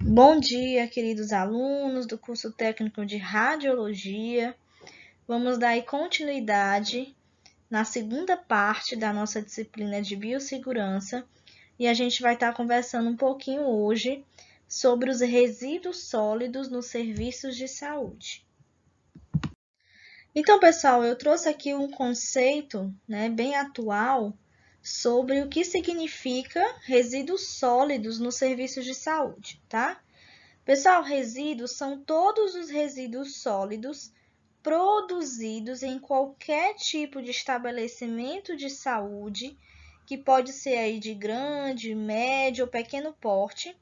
Bom dia, queridos alunos do curso técnico de Radiologia. Vamos dar aí continuidade na segunda parte da nossa disciplina de biossegurança e a gente vai estar conversando um pouquinho hoje sobre os resíduos sólidos nos serviços de saúde. Então, pessoal, eu trouxe aqui um conceito, bem atual sobre o que significa resíduos sólidos nos serviços de saúde, tá? Pessoal, resíduos são todos os resíduos sólidos produzidos em qualquer tipo de estabelecimento de saúde, que pode ser aí de grande, médio ou pequeno porte,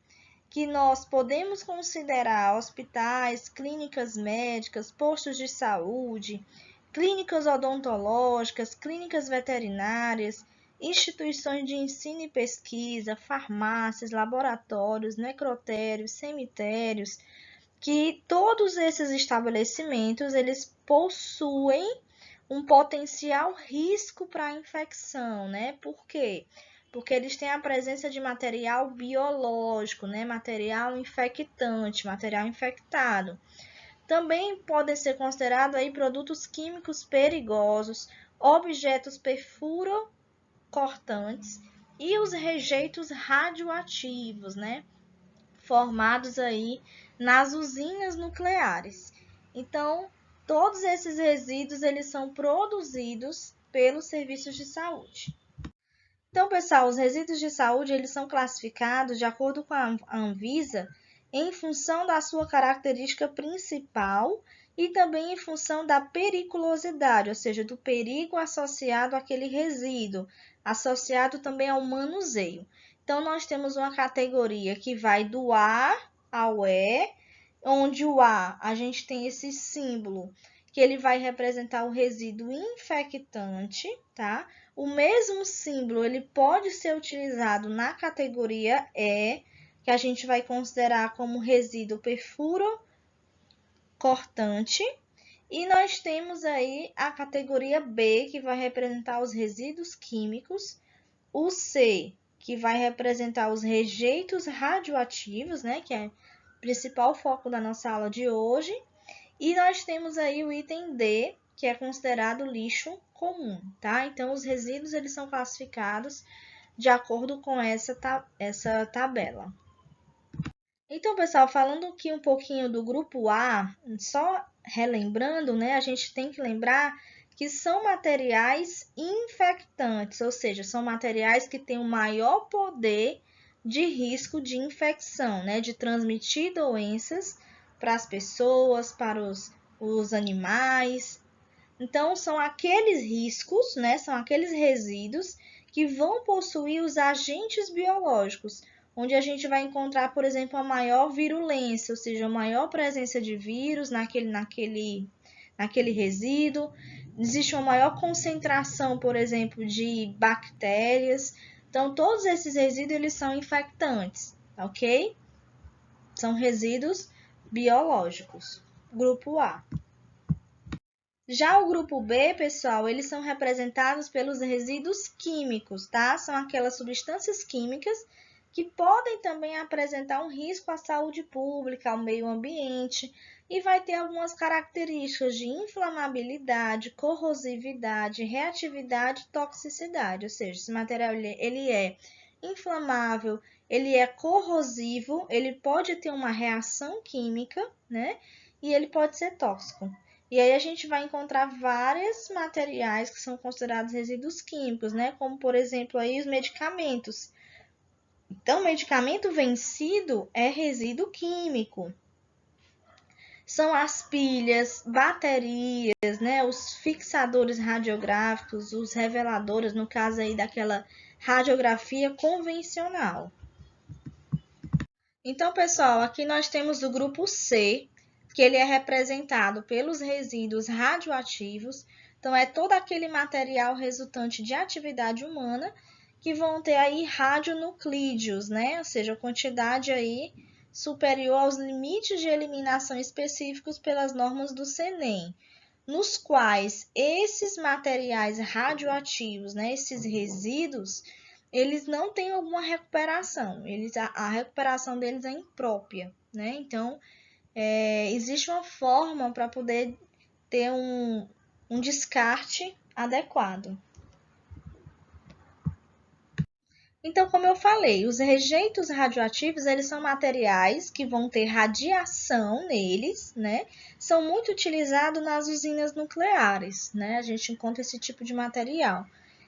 que nós podemos considerar hospitais, clínicas médicas, postos de saúde, clínicas odontológicas, clínicas veterinárias, instituições de ensino e pesquisa, farmácias, laboratórios, necrotérios, cemitérios, que todos esses estabelecimentos eles possuem um potencial risco para a infecção, né? Por quê? Porque eles têm a presença de material biológico, né? Material infectante, material infectado. Também podem ser considerados aí produtos químicos perigosos, objetos perfuro-cortantes e os rejeitos radioativos, né? Formados aí nas usinas nucleares. Então, todos esses resíduos eles são produzidos pelos serviços de saúde. Então, pessoal, os resíduos de saúde eles são classificados de acordo com a Anvisa em função da sua característica principal e também em função da periculosidade, ou seja, do perigo associado àquele resíduo, associado também ao manuseio. Então, nós temos uma categoria que vai do A ao E, onde o A a gente tem esse símbolo que ele vai representar o resíduo infectante, tá? O mesmo símbolo ele pode ser utilizado na categoria E, que a gente vai considerar como resíduo perfuro-cortante. E nós temos aí a categoria B, que vai representar os resíduos químicos, o C, que vai representar os rejeitos radioativos, né, que é o principal foco da nossa aula de hoje. E nós temos aí o item D, que é considerado lixo comum, tá? Então, os resíduos eles são classificados de acordo com essa tabela. Então, pessoal, falando aqui um pouquinho do grupo A, só relembrando, né, a gente tem que lembrar que são materiais infectantes, ou seja, são materiais que têm o maior poder de risco de infecção, né, de transmitir doenças para as pessoas, para os animais. Então, são aqueles riscos, né, são aqueles resíduos que vão possuir os agentes biológicos, onde a gente vai encontrar, por exemplo, a maior virulência, ou seja, a maior presença de vírus naquele resíduo. Existe uma maior concentração, por exemplo, de bactérias. Então, todos esses resíduos eles são infectantes, ok? São resíduos biológicos. Grupo A. Já o grupo B, pessoal, eles são representados pelos resíduos químicos, tá? São aquelas substâncias químicas que podem também apresentar um risco à saúde pública, ao meio ambiente, e vai ter algumas características de inflamabilidade, corrosividade, reatividade e toxicidade, ou seja, esse material ele é inflamável, ele é corrosivo, ele pode ter uma reação química, né? E ele pode ser tóxico. E aí a gente vai encontrar vários materiais que são considerados resíduos químicos, né? Como, por exemplo, aí os medicamentos. Então, medicamento vencido é resíduo químico. São as pilhas, baterias, né? Os fixadores radiográficos, os reveladores, no caso aí daquela radiografia convencional. Então, pessoal, aqui nós temos o grupo C, que ele é representado pelos resíduos radioativos. Então, é todo aquele material resultante de atividade humana que vão ter aí radionuclídeos, né? Ou seja, quantidade aí superior aos limites de eliminação específicos pelas normas do CENEM, nos quais esses materiais radioativos, né, esses resíduos, eles não têm alguma recuperação. A recuperação deles é imprópria, né? Então, existe uma forma para poder ter um descarte adequado. Então, como eu falei, os rejeitos radioativos, eles são materiais que vão ter radiação neles, né? São muito utilizados nas usinas nucleares, né? A gente encontra esse tipo de material.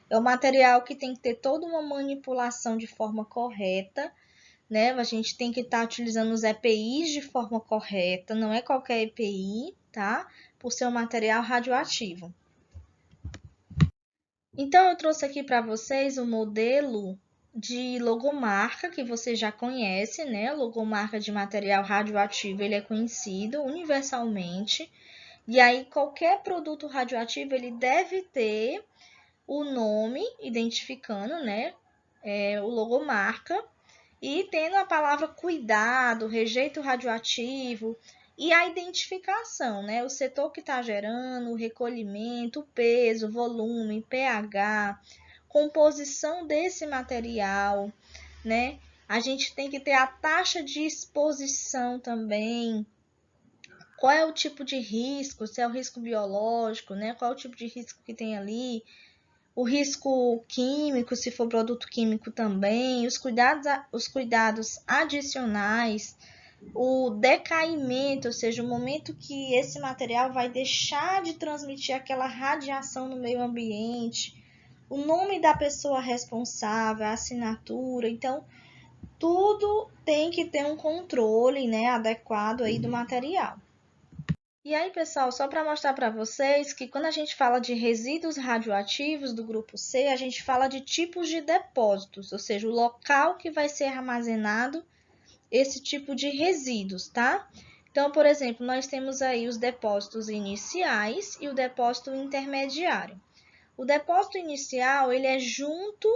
É um material que tem que ter toda uma manipulação de forma correta, né? A gente tem que estar utilizando os EPIs de forma correta, não é qualquer EPI, tá? Por ser um material radioativo. Então, eu trouxe aqui para vocês o modelo de logomarca que você já conhece, né? Logomarca de material radioativo, ele é conhecido universalmente. E aí, qualquer produto radioativo, ele deve ter o nome identificando, né? O logomarca e tendo a palavra cuidado, rejeito radioativo e a identificação, né? O setor que está gerando, o recolhimento, o peso, volume, pH, composição desse material, né? A gente tem que ter a taxa de exposição também. Qual é o tipo de risco? Se é o risco biológico, né? Qual é o tipo de risco que tem ali? O risco químico, se for produto químico também, os cuidados adicionais, o decaimento, ou seja, o momento que esse material vai deixar de transmitir aquela radiação no meio ambiente, o nome da pessoa responsável, a assinatura. Então, tudo tem que ter um controle, né, adequado aí do material. E aí, pessoal, só para mostrar para vocês que quando a gente fala de resíduos radioativos do grupo C, a gente fala de tipos de depósitos, ou seja, o local que vai ser armazenado esse tipo de resíduos, tá? Então, por exemplo, nós temos aí os depósitos iniciais e o depósito intermediário. O depósito inicial, ele é junto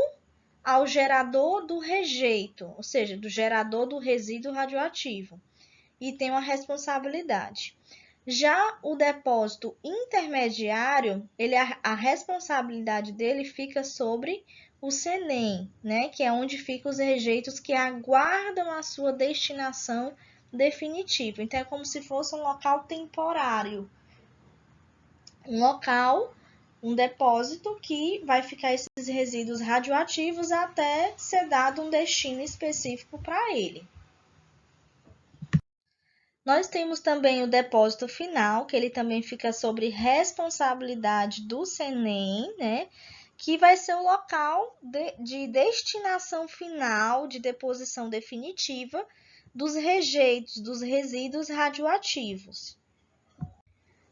ao gerador do rejeito, ou seja, do gerador do resíduo radioativo, e tem uma responsabilidade. Já o depósito intermediário, a responsabilidade dele fica sobre o CENEM, né, que é onde ficam os rejeitos que aguardam a sua destinação definitiva. Então, é como se fosse um local temporário, um local, um depósito que vai ficar esses resíduos radioativos até ser dado um destino específico para ele. Nós temos também o depósito final, que ele também fica sobre responsabilidade do CENEM, né? Que vai ser o local de destinação final, de deposição definitiva dos rejeitos, dos resíduos radioativos.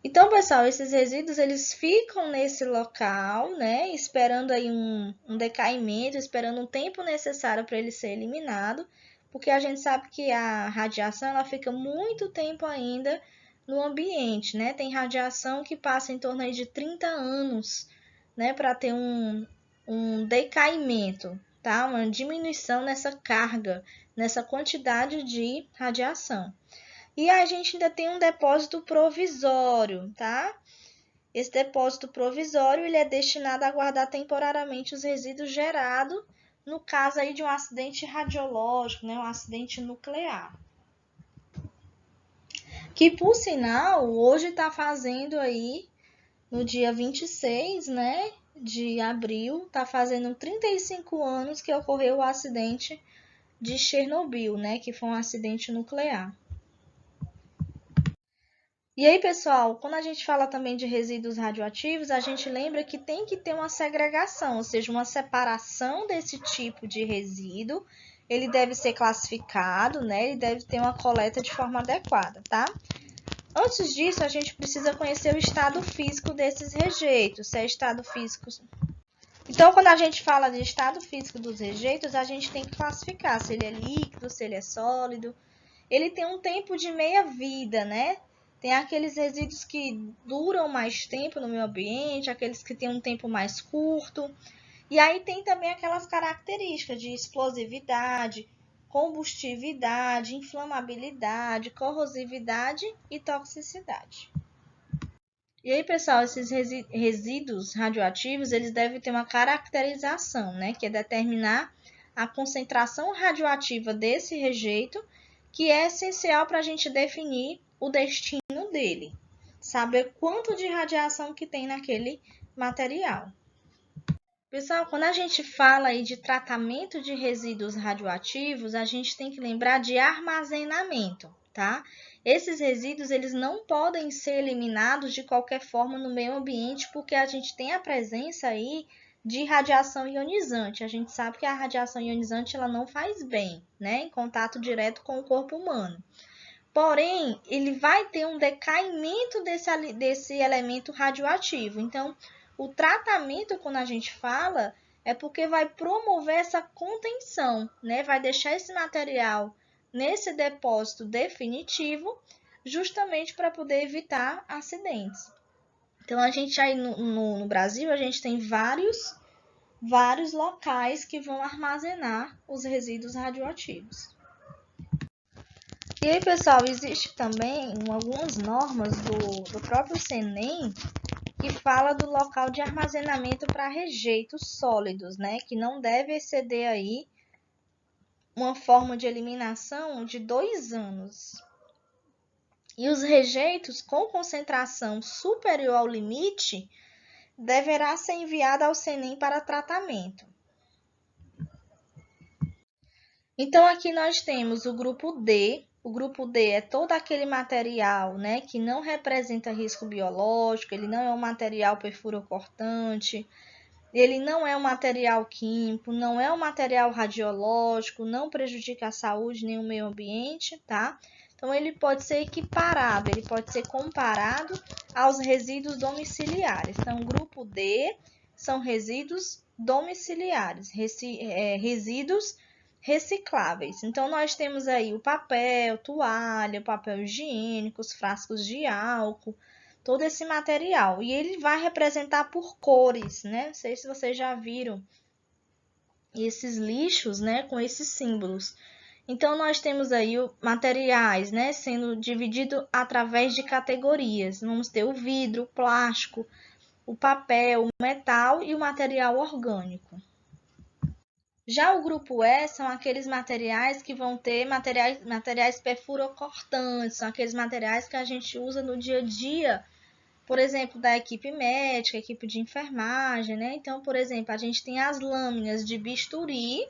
Então, pessoal, esses resíduos eles ficam nesse local, né? Esperando aí um decaimento, esperando um tempo necessário para ele ser eliminado, porque a gente sabe que a radiação ela fica muito tempo ainda no ambiente, né? Tem radiação que passa em torno aí de 30 anos, né? Para ter um decaimento, tá? Uma diminuição nessa carga, nessa quantidade de radiação. E a gente ainda tem um depósito provisório, tá? Esse depósito provisório ele é destinado a guardar temporariamente os resíduos gerados no caso aí de um acidente radiológico, né, um acidente nuclear. Que, por sinal, hoje está fazendo aí, no dia 26, né, de abril, está fazendo 35 anos que ocorreu o acidente de Chernobyl, né, que foi um acidente nuclear. E aí, pessoal, quando a gente fala também de resíduos radioativos, a gente lembra que tem que ter uma segregação, ou seja, uma separação desse tipo de resíduo. Ele deve ser classificado, né? Ele deve ter uma coleta de forma adequada, tá? Antes disso, a gente precisa conhecer o estado físico desses rejeitos, se é estado físico. Então, quando a gente fala de estado físico dos rejeitos, a gente tem que classificar se ele é líquido, se ele é sólido. Ele tem um tempo de meia-vida, né? Tem aqueles resíduos que duram mais tempo no meio ambiente, aqueles que têm um tempo mais curto. E aí tem também aquelas características de explosividade, combustividade, inflamabilidade, corrosividade e toxicidade. E aí, pessoal, esses resíduos radioativos, eles devem ter uma caracterização, né, que é determinar a concentração radioativa desse rejeito, que é essencial para a gente definir o destino dele, saber quanto de radiação que tem naquele material. Pessoal, quando a gente fala aí de tratamento de resíduos radioativos, a gente tem que lembrar de armazenamento, tá? Esses resíduos, eles não podem ser eliminados de qualquer forma no meio ambiente, porque a gente tem a presença aí de radiação ionizante. A gente sabe que a radiação ionizante ela não faz bem, né, em contato direto com o corpo humano. Porém, ele vai ter um decaimento desse elemento radioativo. Então, o tratamento, quando a gente fala, é porque vai promover essa contenção, né? Vai deixar esse material nesse depósito definitivo, justamente para poder evitar acidentes. Então, a gente aí no Brasil, a gente tem vários locais que vão armazenar os resíduos radioativos. E aí, pessoal, existe também algumas normas do próprio CENEM que fala do local de armazenamento para rejeitos sólidos, né? Que não deve exceder aí uma forma de eliminação de 2 anos. E os rejeitos com concentração superior ao limite deverá ser enviado ao CENEM para tratamento. Então, aqui nós temos o grupo D. O grupo D é todo aquele material, né, que não representa risco biológico, ele não é um material perfurocortante, ele não é um material químico, não é um material radiológico, não prejudica a saúde nem o meio ambiente, tá? Então, ele pode ser equiparado, ele pode ser comparado aos resíduos domiciliares. Então, o grupo D são resíduos domiciliares, resíduos recicláveis. Então, nós temos aí o papel, toalha, o papel higiênico, os frascos de álcool, todo esse material. E ele vai representar por cores, né? Não sei se vocês já viram esses lixos, né, com esses símbolos. Então, nós temos aí materiais, né, sendo dividido através de categorias. Vamos ter o vidro, o plástico, o papel, o metal e o material orgânico. Já o grupo E são aqueles materiais que vão ter materiais perfurocortantes, são aqueles materiais que a gente usa no dia a dia, por exemplo, da equipe médica, equipe de enfermagem, né? Então, por exemplo, a gente tem as lâminas de bisturi,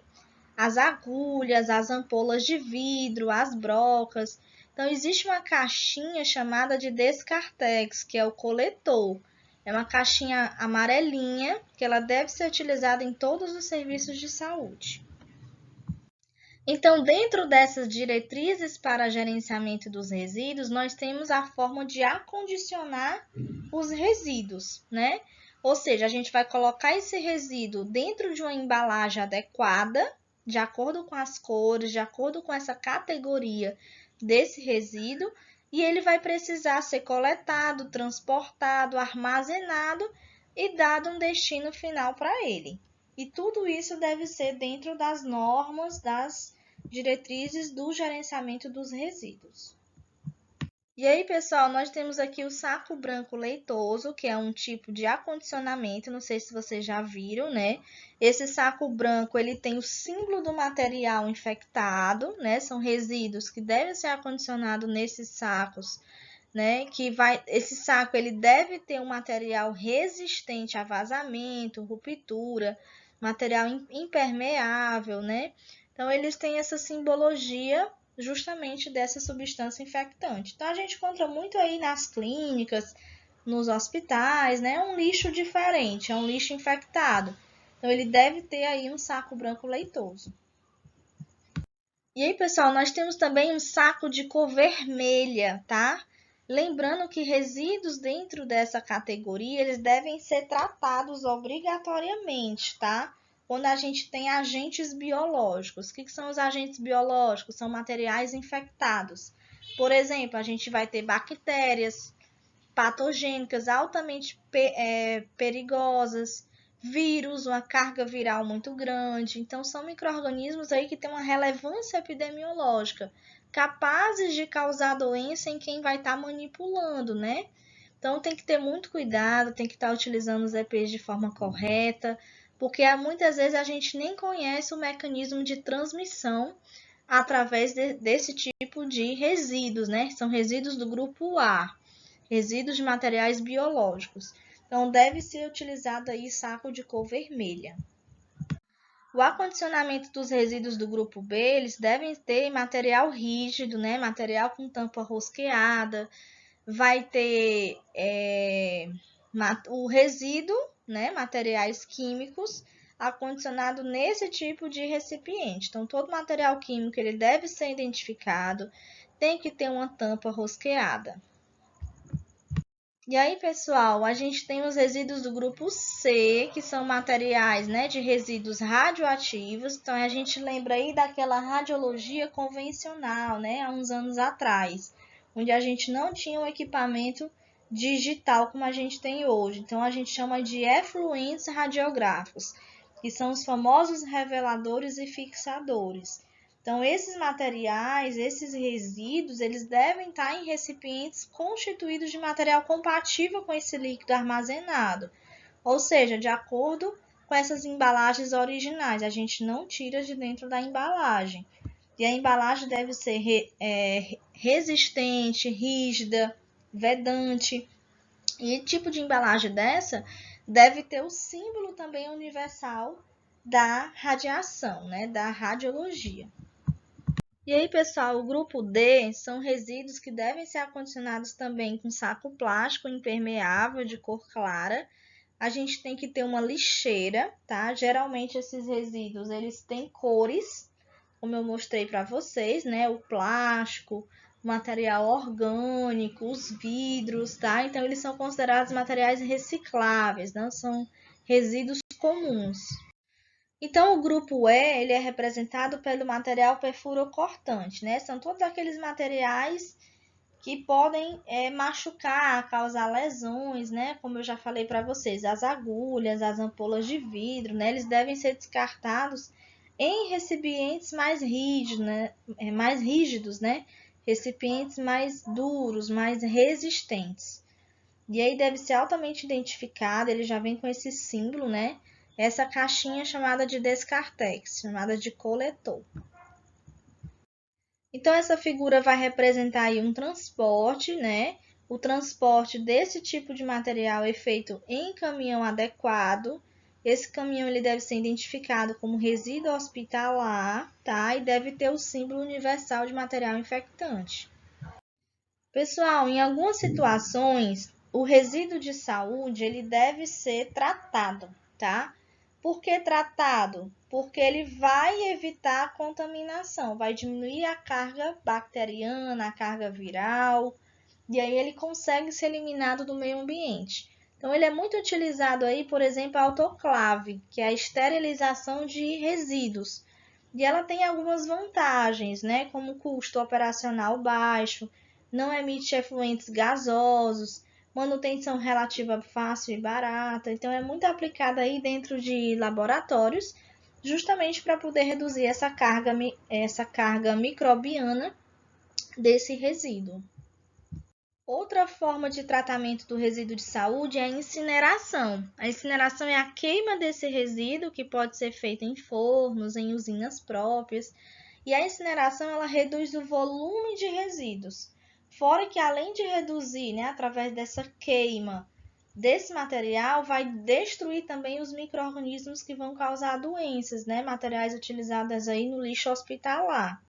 as agulhas, as ampolas de vidro, as brocas. Então, existe uma caixinha chamada de Descartex, que é o coletor. É uma caixinha amarelinha que ela deve ser utilizada em todos os serviços de saúde. Então, dentro dessas diretrizes para gerenciamento dos resíduos, nós temos a forma de acondicionar os resíduos, né? Ou seja, a gente vai colocar esse resíduo dentro de uma embalagem adequada, de acordo com as cores, de acordo com essa categoria desse resíduo, e ele vai precisar ser coletado, transportado, armazenado e dado um destino final para ele. E tudo isso deve ser dentro das normas, das diretrizes do gerenciamento dos resíduos. E aí, pessoal, nós temos aqui o saco branco leitoso, que é um tipo de acondicionamento, não sei se vocês já viram, né? Esse saco branco, ele tem o símbolo do material infectado, né? São resíduos que devem ser acondicionados nesses sacos, né? Esse saco, ele deve ter um material resistente a vazamento, ruptura, material impermeável, né? Então, eles têm essa simbologia justamente dessa substância infectante. Então, a gente encontra muito aí nas clínicas, nos hospitais, né? Um lixo diferente, é um lixo infectado. Então, ele deve ter aí um saco branco leitoso. E aí, pessoal, nós temos também um saco de cor vermelha, tá? Lembrando que resíduos dentro dessa categoria, eles devem ser tratados obrigatoriamente, tá? Quando a gente tem agentes biológicos. O que são os agentes biológicos? São materiais infectados. Por exemplo, a gente vai ter bactérias patogênicas altamente perigosas, vírus, uma carga viral muito grande. Então, são micro-organismos aí que têm uma relevância epidemiológica, capazes de causar doença em quem vai estar manipulando, né? Então, tem que ter muito cuidado, tem que estar utilizando os EPIs de forma correta, porque muitas vezes a gente nem conhece o mecanismo de transmissão através desse tipo de resíduos, né? São resíduos do grupo A, resíduos de materiais biológicos. Então, deve ser utilizado aí saco de cor vermelha. O acondicionamento dos resíduos do grupo B, eles devem ter material rígido, né? Material com tampa rosqueada, vai ter o resíduo, né? Materiais químicos acondicionado nesse tipo de recipiente. Então, todo material químico ele deve ser identificado, tem que ter uma tampa rosqueada. E aí, pessoal, a gente tem os resíduos do grupo C, que são materiais, né, de resíduos radioativos. Então, a gente lembra aí daquela radiologia convencional, né, há uns anos atrás, onde a gente não tinha um equipamento digital como a gente tem hoje. Então, a gente chama de efluentes radiográficos, que são os famosos reveladores e fixadores. Então, esses materiais, esses resíduos, eles devem estar em recipientes constituídos de material compatível com esse líquido armazenado, ou seja, de acordo com essas embalagens originais. A gente não tira de dentro da embalagem. E a embalagem deve ser resistente, rígida, vedante. E tipo de embalagem dessa deve ter o símbolo também universal da radiação, né, da radiologia. E aí, pessoal, o grupo D são resíduos que devem ser acondicionados também com saco plástico impermeável de cor clara. A gente tem que ter uma lixeira, tá? Geralmente esses resíduos, eles têm cores, como eu mostrei para vocês, né? O plástico, o material orgânico, os vidros, tá? Então, eles são considerados materiais recicláveis, não são resíduos comuns. Então, o grupo E, ele é representado pelo material perfurocortante, né? São todos aqueles materiais que podem machucar, causar lesões, né? Como eu já falei para vocês, as agulhas, as ampolas de vidro, né? Eles devem ser descartados em recipientes mais rígidos, né? Recipientes mais duros, mais resistentes. E aí deve ser altamente identificado, ele já vem com esse símbolo, né? Essa caixinha chamada de descartex, chamada de coletor. Então, essa figura vai representar aí um transporte, né? O transporte desse tipo de material é feito em caminhão adequado. Esse caminhão ele deve ser identificado como resíduo hospitalar, tá? E deve ter o símbolo universal de material infectante. Pessoal, em algumas situações, o resíduo de saúde ele deve ser tratado, tá? Por que tratado? Porque ele vai evitar a contaminação, vai diminuir a carga bacteriana, a carga viral, e aí ele consegue ser eliminado do meio ambiente. Então, ele é muito utilizado aí, por exemplo, a autoclave, que é a esterilização de resíduos. E ela tem algumas vantagens, né? Como custo operacional baixo, não emite efluentes gasosos, manutenção relativa fácil e barata. Então, é muito aplicada aí dentro de laboratórios, justamente para poder reduzir essa carga microbiana desse resíduo. Outra forma de tratamento do resíduo de saúde é a incineração. A incineração é a queima desse resíduo, que pode ser feita em fornos, em usinas próprias. E a incineração ela reduz o volume de resíduos. Fora que, além de reduzir, né, através dessa queima desse material, vai destruir também os micro-organismos que vão causar doenças, né, materiais utilizados aí no lixo hospitalar.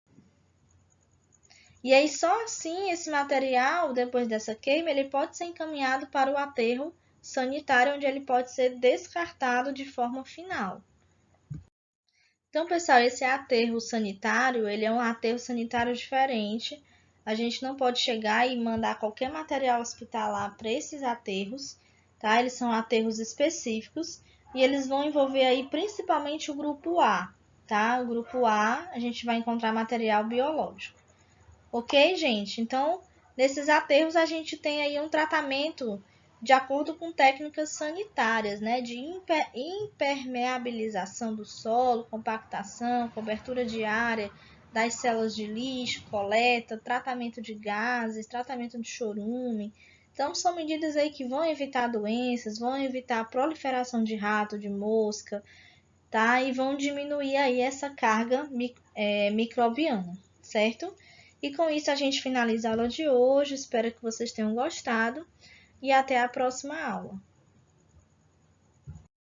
E aí, só assim, esse material, depois dessa queima, ele pode ser encaminhado para o aterro sanitário, onde ele pode ser descartado de forma final. Então, pessoal, esse aterro sanitário, ele é um aterro sanitário diferente. A gente não pode chegar e mandar qualquer material hospitalar para esses aterros, tá? Eles são aterros específicos e eles vão envolver aí principalmente o grupo A, tá? O grupo A, a gente vai encontrar material biológico. Ok, gente? Então, nesses aterros a gente tem aí um tratamento de acordo com técnicas sanitárias, né? De impermeabilização do solo, compactação, cobertura de área das células de lixo, coleta, tratamento de gases, tratamento de chorume, Então, são medidas aí que vão evitar doenças, vão evitar a proliferação de rato, de mosca, tá? E vão diminuir aí essa carga microbiana, certo? E com isso a gente finaliza a aula de hoje. Espero que vocês tenham gostado e até a próxima aula.